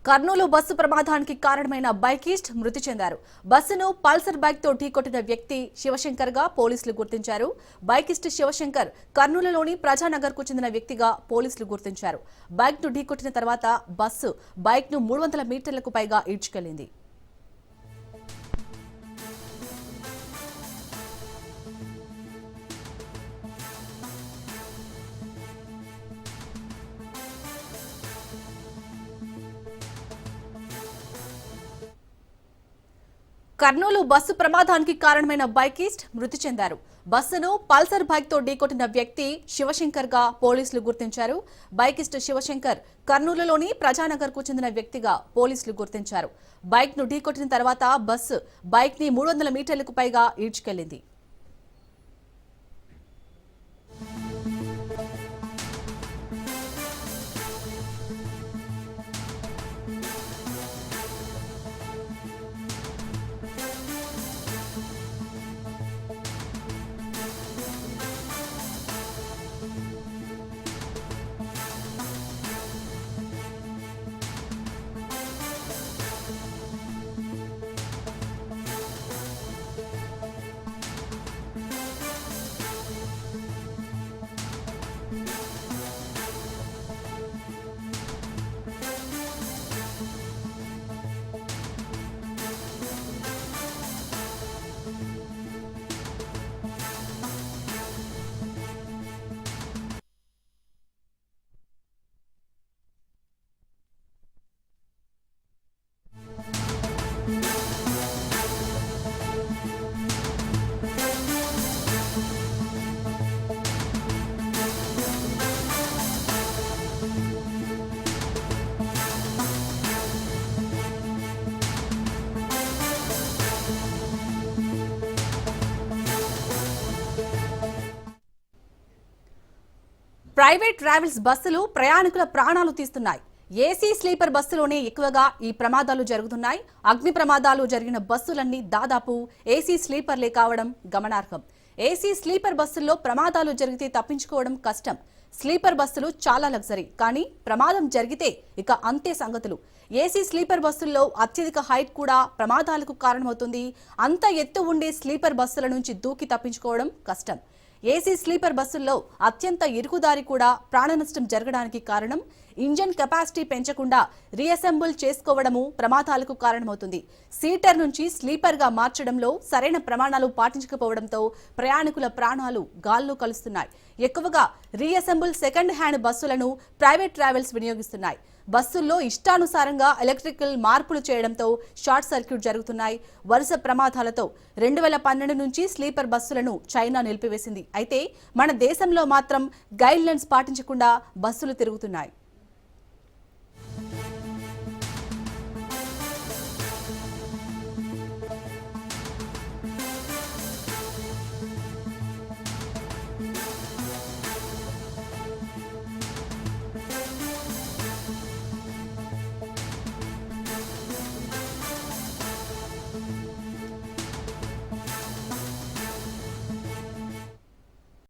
Kurnool bus ప్రమాదానికి కారణమైన బైకిస్ట్ మృతి చెందారు. బస్సును పల్సర్ బైక్ తో ఢీకొట్టిన వ్యక్తి శివశంకర్ గా పోలీసులు గుర్తించారు. బైకిస్ట్ శివశంకర్ కర్నూలులోని ప్రజానగర్ కు చెందిన వ్యక్తిగా పోలీసులు గుర్తించారు. బైక్ ను ఢీకొట్టిన తర్వాత బస్సు బైక్ ను 300 మీటర్లకు పైగా ఈడ్చుకెళ్లింది. కర్నూలు బస్సు ప్రమాదానికి కారణమైన బైకిస్ట్ మృతి చెందారు. బస్సును పల్సర్ బైక్ తో ఢీకొట్టిన వ్యక్తి శివశంకర్ గా పోలీసులు గుర్తించారు. బైకిస్ట్ శివశంకర్ కర్నూలులోని ప్రజానగర్ కు చెందిన వ్యక్తిగా పోలీసులు గుర్తించారు. బైక్ ను ఢీకొట్టిన తర్వాత బస్సు బైక్ ని 300 మీటర్లకు పైగా ఈడ్చుకెళ్లింది. ప్రైవేట్ ట్రావెల్స్ బస్సులు ప్రయాణికుల ప్రాణాలు తీస్తున్నాయి. ఏసీ స్లీపర్ బస్సులోనే ఎక్కువగా ఈ ప్రమాదాలు జరుగుతున్నాయి. అగ్ని ప్రమాదాలు జరిగిన బస్సులన్నీ దాదాపు ఏసీ స్లీపర్లే కావడం గమనార్హం. ఏసీ స్లీపర్ బస్సుల్లో ప్రమాదాలు జరిగితే తప్పించుకోవడం కష్టం. స్లీపర్ బస్సులు చాలా లగ్జరీ, కానీ ప్రమాదం జరిగితే ఇక అంతే సంగతులు. ఏసీ స్లీపర్ బస్సుల్లో అత్యధిక హైట్ కూడా ప్రమాదాలకు కారణమవుతుంది. అంత ఎత్తు ఉండే స్లీపర్ బస్సుల నుంచి దూకి తప్పించుకోవడం కష్టం. ఏసీ స్లీపర్ బస్సుల్లో అత్యంత ఇరుకుదారి కూడా ప్రాణ నష్టం జరగడానికి కారణం. ఇంజన్ కెపాసిటీ పెంచకుండా రీఅసెంబుల్ చేసుకోవడము ప్రమాదాలకు కారణమవుతుంది. సీటర్ నుంచి స్లీపర్ గా మార్చడంలో సరైన ప్రమాణాలు పాటించకపోవడంతో ప్రయాణికుల ప్రాణాలు గాల్లో కలుస్తున్నాయి. ఎక్కువగా రీఅసెంబుల్ సెకండ్ హ్యాండ్ బస్సులను ప్రైవేట్ ట్రావెల్స్ వినియోగిస్తున్నాయి. బస్సుల్లో ఇష్టానుసారంగా ఎలక్ట్రికల్ మార్పులు చేయడంతో షార్ట్ సర్క్యూట్ జరుగుతున్నాయి. వరుస ప్రమాదాలతో 2012 నుంచి స్లీపర్ బస్సులను చైనా నిలిపివేసింది. అయితే మన దేశంలో మాత్రం గైడ్ లైన్స్ పాటించకుండా బస్సులు తిరుగుతున్నాయి.